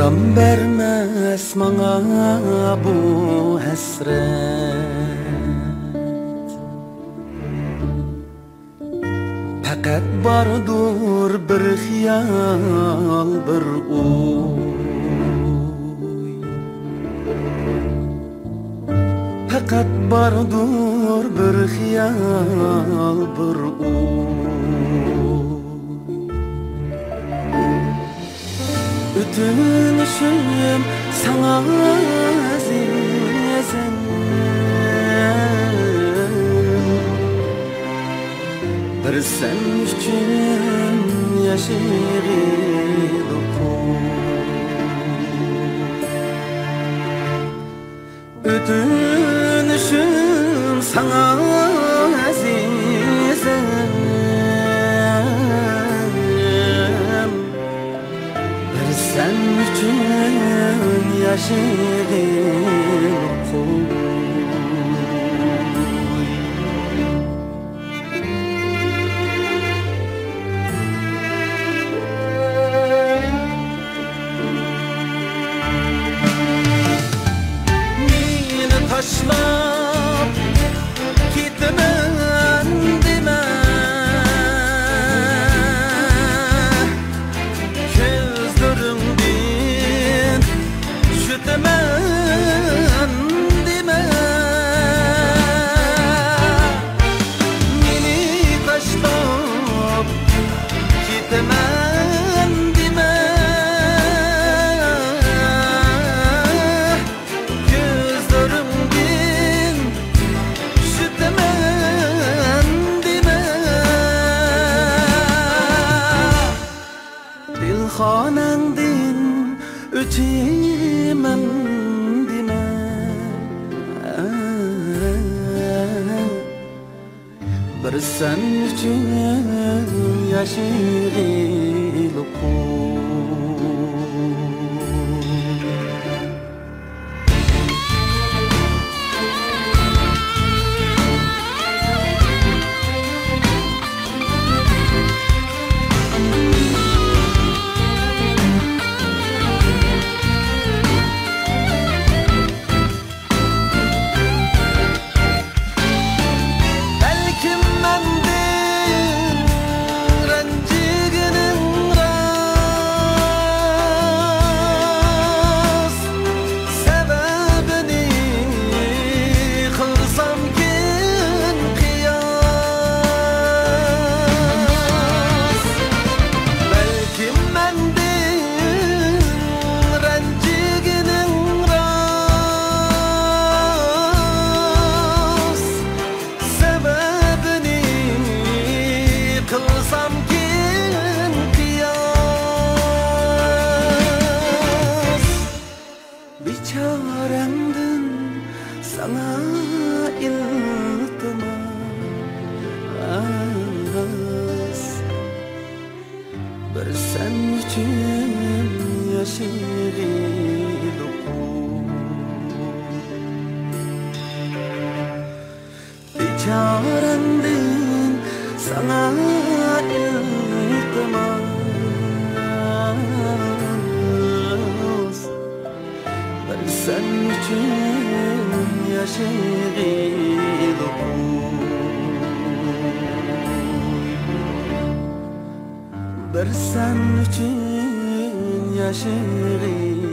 Gam bermez bana bu hasret, fakat bardır bir xiyal, bir uy. Fakat bardır bir xiyal, bir uy. Ötünüşüm sana azizim, bir sen üçün yaşayırım. Ötünüşüm sana azizim, sen üçün yaşayırım. Meni taşlap gitmen deme, gözlerimden şütemen deme. Meni taşlap gitmen deme, gözlerimden şütemen deme. Dilxonangdan öteyman deme, bir sen üçün yaşayırım. Biçaremdin sana iltimas, bir sen üçün yaşayırım. Biçaremdin sana iltimas, sen üçün yaşayırım. Bir sen üçün yaşayırım.